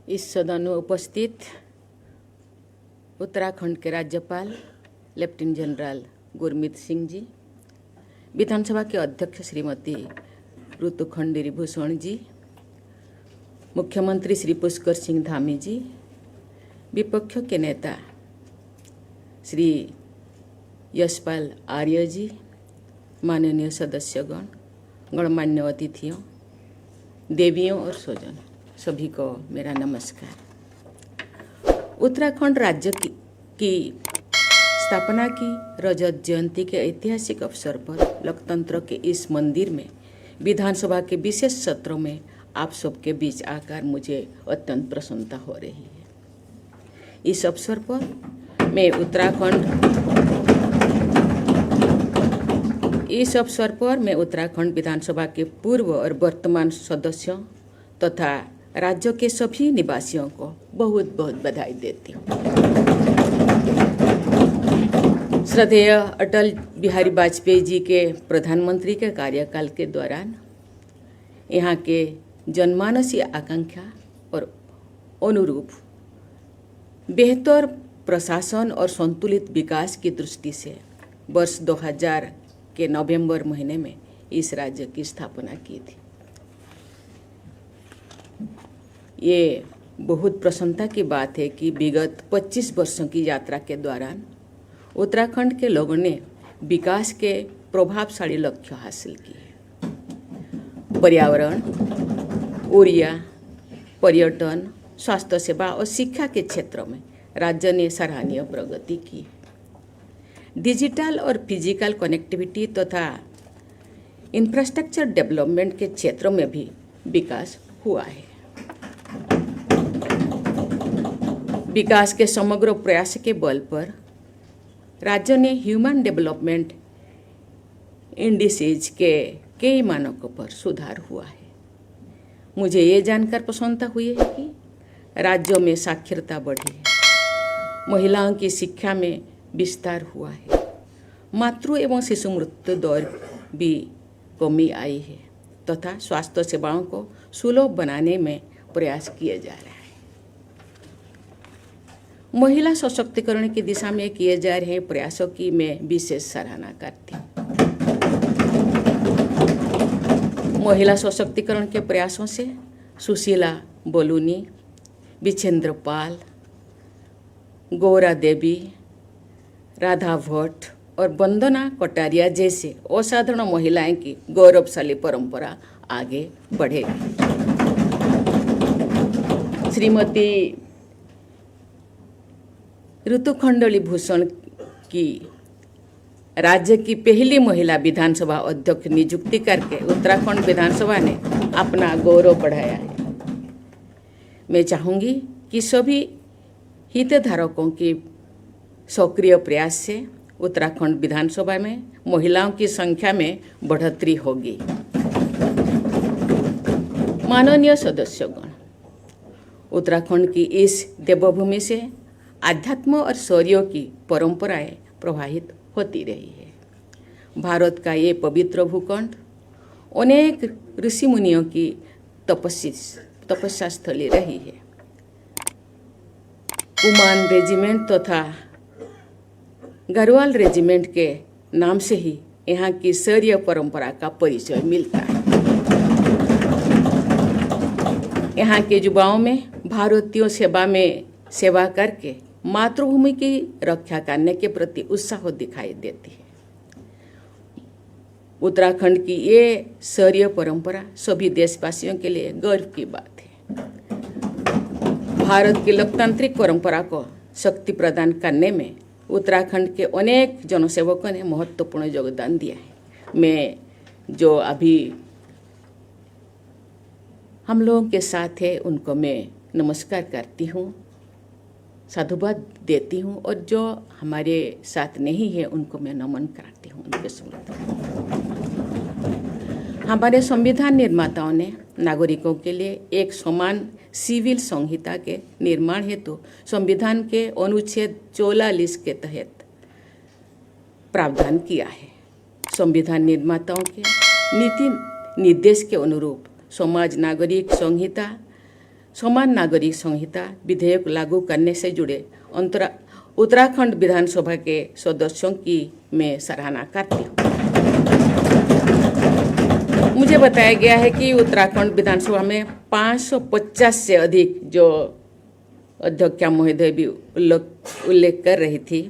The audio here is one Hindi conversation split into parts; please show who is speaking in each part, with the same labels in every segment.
Speaker 1: इस सदन में उपस्थित उत्तराखंड के राज्यपाल लेफ्टिनेंट जनरल गुरमीत सिंह जी, विधानसभा के अध्यक्ष श्रीमती ऋतु खंडेरी भूषण जी, मुख्यमंत्री श्री पुष्कर सिंह धामी जी, विपक्ष के नेता श्री यशपाल आर्य जी, माननीय सदस्यगण, गणमान्य अतिथियों, देवियों और स्वजन, सभी को मेरा नमस्कार। उत्तराखंड राज्य की स्थापना की रजत जयंती के ऐतिहासिक अवसर पर लोकतंत्र के इस मंदिर में विधानसभा के विशेष सत्रों में आप सबके बीच आकर मुझे अत्यंत प्रसन्नता हो रही है। इस अवसर पर मैं उत्तराखंड विधानसभा के पूर्व और वर्तमान सदस्यों तथा राज्य के सभी निवासियों को बहुत बहुत बधाई देती हूँ। श्रद्धेय अटल बिहारी वाजपेयी जी के प्रधानमंत्री के कार्यकाल के दौरान यहाँ के जनमानसीय आकांक्षा और अनुरूप बेहतर प्रशासन और संतुलित विकास की दृष्टि से वर्ष 2000 के नवंबर महीने में इस राज्य की स्थापना की थी। ये बहुत प्रसन्नता की बात है कि विगत 25 वर्षों की यात्रा के दौरान उत्तराखंड के लोगों ने विकास के प्रभावशाली लक्ष्य हासिल किए। पर्यावरण, ऊर्जा, पर्यटन, स्वास्थ्य सेवा और शिक्षा के क्षेत्रों में राज्य ने सराहनीय प्रगति की। डिजिटल और फिजिकल कनेक्टिविटी तथा इंफ्रास्ट्रक्चर डेवलपमेंट के क्षेत्रों में भी विकास हुआ है। विकास के समग्र प्रयास के बल पर राज्य ने ह्यूमन डेवलपमेंट इंडिसेज के कई मानकों पर सुधार हुआ है। मुझे ये जानकर प्रसन्नता हुई है कि राज्यों में साक्षरता बढ़ी है, महिलाओं की शिक्षा में विस्तार हुआ है, मातृ एवं शिशु मृत्यु दर भी कमी आई है तथा स्वास्थ्य सेवाओं को सुलभ बनाने में प्रयास किए जा रहे हैं। महिला सशक्तिकरण की दिशा में किए जा रहे प्रयासों की मैं विशेष सराहना करती हूँ। महिला सशक्तिकरण के प्रयासों से सुशीला बोलूनी, विछेंद्र पाल, गौरा देवी, राधा भट्ट और वंदना कटारिया जैसे असाधारण महिलाएं की गौरवशाली परंपरा आगे बढ़ेगी। श्रीमती ऋतु खंडेरी भूषण की राज्य की पहली महिला विधानसभा अध्यक्ष नियुक्ति करके उत्तराखंड विधानसभा ने अपना गौरव बढ़ाया है। मैं चाहूँगी कि सभी हितधारकों के सक्रिय प्रयास से उत्तराखंड विधानसभा में महिलाओं की संख्या में बढ़ोतरी होगी। माननीय सदस्यगण, उत्तराखंड की इस देवभूमि से आध्यात्म और शौर्य की परंपराएं प्रवाहित होती रही है। भारत का ये पवित्र भूखंड अनेक ऋषि मुनियों की तपस्या स्थली रही है। कुमान रेजिमेंट तथा गढ़वाल रेजिमेंट के नाम से ही यहाँ की शौर्य परंपरा का परिचय मिलता है। यहाँ के युवाओं में भारतीयों सेवा करके मातृभूमि की रक्षा करने के प्रति उत्साह दिखाई देती है। उत्तराखंड की ये शौर्य परंपरा सभी देशवासियों के लिए गर्व की बात है। भारत की लोकतांत्रिक परंपरा को शक्ति प्रदान करने में उत्तराखंड के अनेक जनसेवकों ने महत्वपूर्ण योगदान दिया है। मैं जो अभी हम लोगों के साथ है उनको मैं नमस्कार करती हूँ, साधुवाद देती हूँ, और जो हमारे साथ नहीं है उनको मैं नमन करती हूँ, उनके स्मृति। हमारे संविधान निर्माताओं ने नागरिकों के लिए एक समान सिविल संहिता के निर्माण हेतु संविधान के अनुच्छेद 44 के तहत प्रावधान किया है। संविधान निर्माताओं के नीति निर्देश के अनुरूप समाज नागरिक संहिता समान नागरिक संहिता विधेयक लागू करने से जुड़े उत्तराखंड विधानसभा के सदस्यों की मैं सराहना करती हूँ। मुझे बताया गया है कि उत्तराखंड विधानसभा में 550 से अधिक, जो अध्यक्षा महोदय भी उल्लेख कर रही थी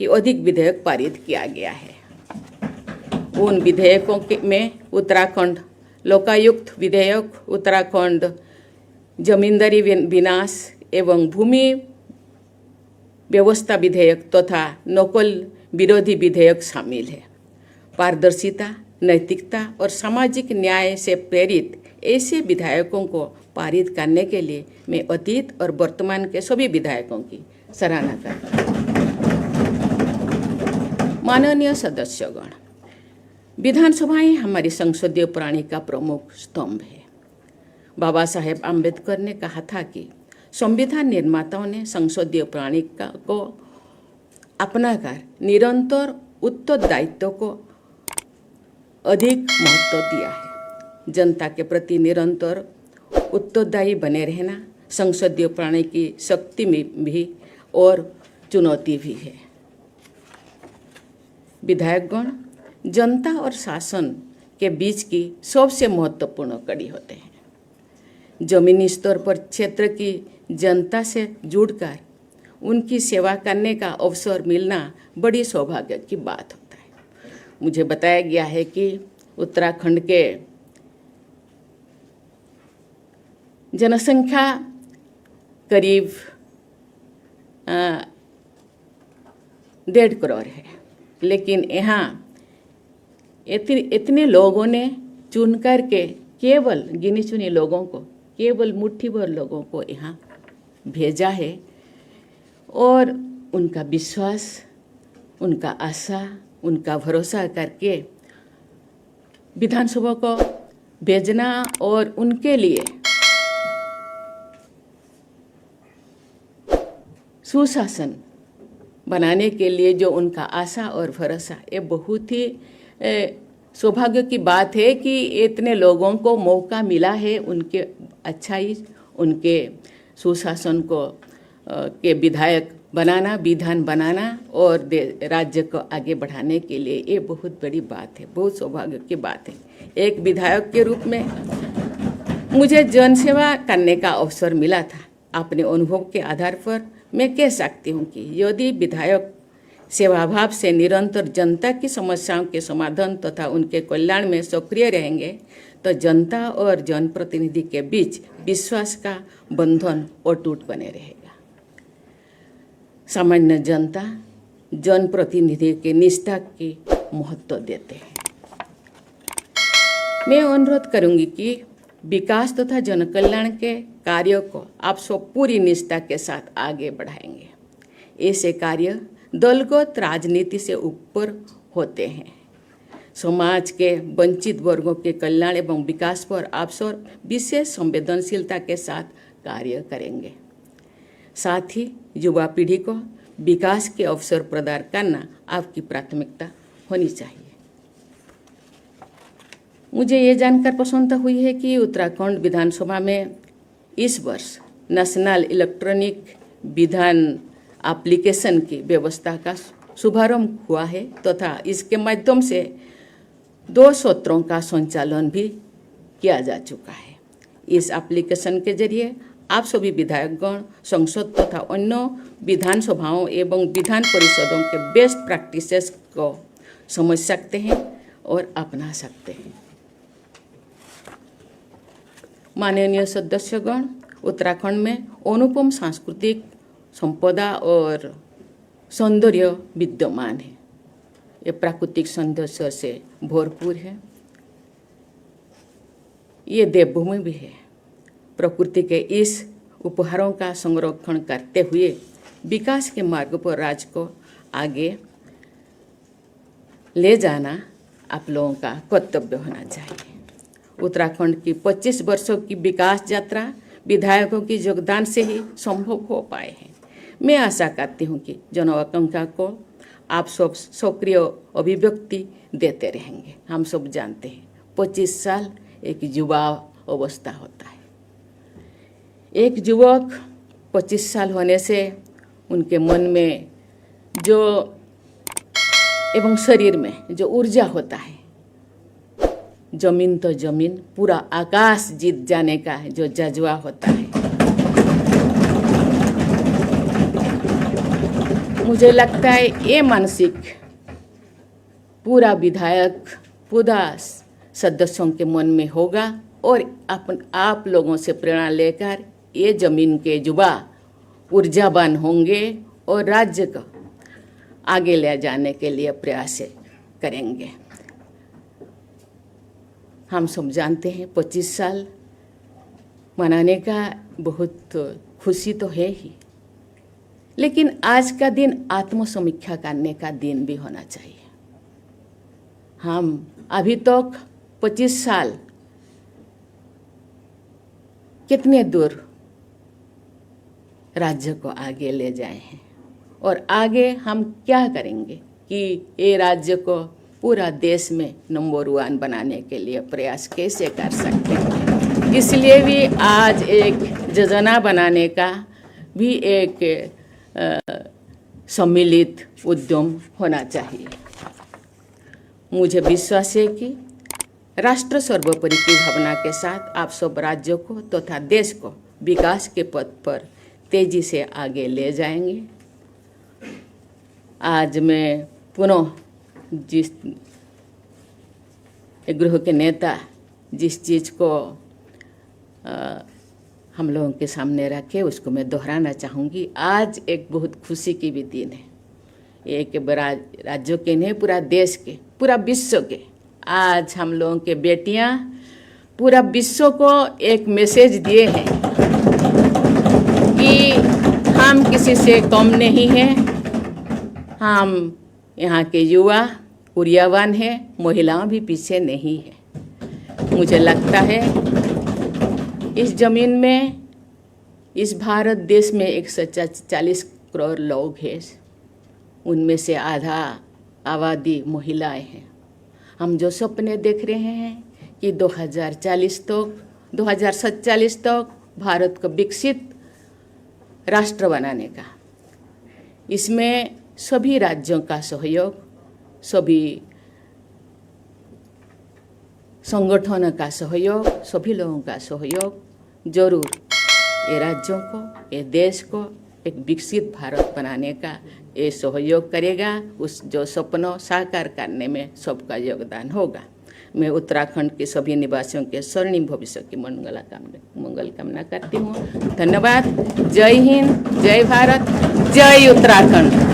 Speaker 1: कि अधिक विधेयक पारित किया गया है। उन विधेयकों में उत्तराखंड लोकायुक्त विधेयक, उत्तराखंड जमींदारी विनाश एवं भूमि व्यवस्था विधेयक तथा नकल विरोधी विधेयक शामिल है। पारदर्शिता, नैतिकता और सामाजिक न्याय से प्रेरित ऐसे विधेयकों को पारित करने के लिए मैं अतीत और वर्तमान के सभी विधायकों की सराहना करती हूँ। माननीय सदस्यगण, विधानसभाएं हमारी संसदीय प्रणाली का प्रमुख स्तंभ है। बाबा साहेब आम्बेडकर ने कहा था कि संविधान निर्माताओं ने संसदीय प्रणाली को अपनाकर निरंतर उत्तरदायित्व को अधिक महत्व दिया है। जनता के प्रति निरंतर उत्तरदायी बने रहना संसदीय प्रणाली की शक्ति में भी और चुनौती भी है। विधायकगण जनता और शासन के बीच की सबसे महत्वपूर्ण कड़ी होते हैं। जमीनी स्तर पर क्षेत्र की जनता से जुड़कर उनकी सेवा करने का अवसर मिलना बड़ी सौभाग्य की बात होता है। मुझे बताया गया है कि उत्तराखंड के जनसंख्या करीब 1.5 करोड़ है, लेकिन यहाँ इतने लोगों ने चुन कर के केवल गिनी चुनी लोगों को, केवल मुट्ठी भर लोगों को यहाँ भेजा है और उनका विश्वास, उनका आशा, उनका भरोसा करके विधानसभा को भेजना और उनके लिए सुशासन बनाने के लिए जो उनका आशा और भरोसा, ये बहुत ही सौभाग्य की बात है कि इतने लोगों को मौका मिला है उनके अच्छाई, उनके सुशासन को के विधायक बनाना, विधान बनाना और राज्य को आगे बढ़ाने के लिए। ये बहुत बड़ी बात है, बहुत सौभाग्य की बात है। एक विधायक के रूप में मुझे जनसेवा करने का अवसर मिला था। अपने अनुभव के आधार पर मैं कह सकती हूँ कि यदि विधायक सेवाभाव से निरंतर जनता की समस्याओं के समाधान तथा उनके कल्याण में सक्रिय रहेंगे तो जनता और जनप्रतिनिधि के बीच विश्वास का बंधन अटूट बने रहेगा। सामान्य जनता जनप्रतिनिधि के निष्ठा की महत्व देते हैं। मैं अनुरोध करूंगी कि विकास तथा जनकल्याण के कार्यों को आप सब पूरी निष्ठा के साथ आगे बढ़ाएंगे। ऐसे कार्य दलगत राजनीति से ऊपर होते हैं। समाज के वंचित वर्गों के कल्याण एवं विकास पर आप सब विशेष संवेदनशीलता के साथ कार्य करेंगे। साथ ही युवा पीढ़ी को विकास के अवसर प्रदान करना आपकी प्राथमिकता होनी चाहिए। मुझे ये जानकर प्रसन्नता हुई है कि उत्तराखंड विधानसभा में इस वर्ष नेशनल इलेक्ट्रॉनिक विधान एप्लीकेशन की व्यवस्था का शुभारंभ हुआ है तथा इसके माध्यम से 2 सत्रों का संचालन भी किया जा चुका है। इस एप्लीकेशन के जरिए आप सभी विधायकगण संसद तथा अन्य विधानसभाओं एवं विधान परिषदों के बेस्ट प्रैक्टिसेस को समझ सकते हैं और अपना सकते हैं। माननीय सदस्यगण, उत्तराखंड में अनुपम सांस्कृतिक संपदा और सौंदर्य विद्यमान है। ये प्राकृतिक सौंदर्य से भरपूर है। ये देवभूमि भी है। प्रकृति के इस उपहारों का संरक्षण करते हुए विकास के मार्ग पर राज्य को आगे ले जाना आप लोगों का कर्तव्य होना चाहिए। उत्तराखंड की 25 वर्षों की विकास यात्रा विधायकों की योगदान से ही संभव हो पाए हैं। मैं आशा करती हूँ कि जन आकांक्षा को आप सब सक्रिय अभिव्यक्ति देते रहेंगे। हम सब जानते हैं 25 साल एक युवा अवस्था होता है। एक युवक 25 साल होने से उनके मन में जो एवं शरीर में जो ऊर्जा होता है, जमीन तो जमीन, पूरा आकाश जीत जाने का जो जज्बा होता है, मुझे लगता है ये मानसिक पूरा विधायक, पूरा सदस्यों के मन में होगा और आप लोगों से प्रेरणा लेकर ये जमीन के युवा ऊर्जावान होंगे और राज्य को आगे ले जाने के लिए प्रयास करेंगे। हम सब जानते हैं 25 साल मनाने का बहुत खुशी तो है ही, लेकिन आज का दिन आत्मसमीक्षा करने का दिन भी होना चाहिए। हम अभी तक 25 साल कितने दूर राज्य को आगे ले जाए हैं और आगे हम क्या करेंगे कि ये राज्य को पूरा देश में नंबर 1 बनाने के लिए प्रयास कैसे कर सकते हैं। इसलिए भी आज एक योजना बनाने का भी एक सम्मिलित उद्यम होना चाहिए। मुझे विश्वास है कि राष्ट्र सर्वोपरि की भावना के साथ आप सब राज्यों को तथा देश को विकास के पथ पर तेजी से आगे ले जाएंगे। आज मैं पुनः जिस गृह के नेता जिस चीज़ को हम लोगों के सामने रखे उसको मैं दोहराना चाहूँगी। आज एक बहुत खुशी की भी दिन है, एक बड़ा राज्यों के नहीं, पूरा देश के, पूरा विश्व के। आज हम लोगों के बेटियां पूरा विश्व को एक मैसेज दिए हैं कि हम किसी से कम नहीं हैं, हम यहाँ के युवा ऊर्जावान हैं, महिलाएं भी पीछे नहीं हैं। मुझे लगता है इस जमीन में, इस भारत देश में 140 करोड़ लोग हैं, उनमें से आधा आबादी महिलाएं हैं। हम जो सपने देख रहे हैं कि 2047 तक भारत को विकसित राष्ट्र बनाने का, इसमें सभी राज्यों का सहयोग, सभी संगठनों का सहयोग, सभी लोगों का सहयोग जरूर ये राज्यों को, ये देश को एक विकसित भारत बनाने का ये सहयोग करेगा। उस जो सपनों साकार करने में सबका योगदान होगा। मैं उत्तराखंड के सभी निवासियों के स्वर्णिम भविष्य की मंगल कामना करती हूँ। धन्यवाद। जय हिंद, जय भारत, जय उत्तराखंड।